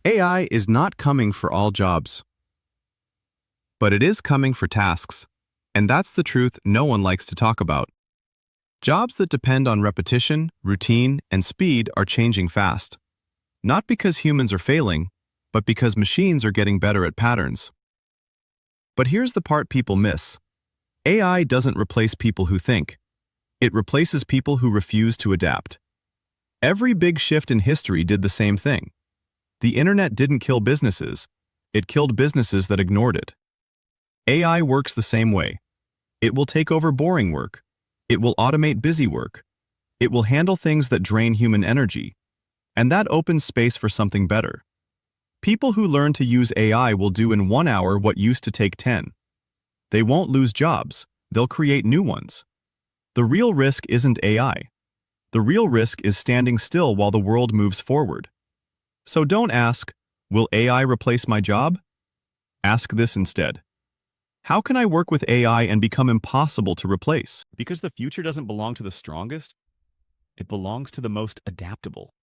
AI is not coming for all jobs, but it is coming for tasks. And that's the truth no one likes to talk about. Jobs that depend on repetition, routine, and speed are changing fast. Not because humans are failing, but because machines are getting better at patterns. But here's the part people miss. AI doesn't replace people who think. It replaces people who refuse to adapt. Every big shift in history did the same thing. The internet didn't kill businesses. It killed businesses that ignored it. AI works the same way. It will take over boring work. It will automate busy work. It will handle things that drain human energy. And that opens space for something better. People who learn to use AI will do in 1 hour what used to take 10. They won't lose jobs. They'll create new ones. The real risk isn't AI. The real risk is standing still while the world moves forward. So don't ask, will AI replace my job? Ask this instead. How can I work with AI and become impossible to replace? Because the future doesn't belong to the strongest, it belongs to the most adaptable.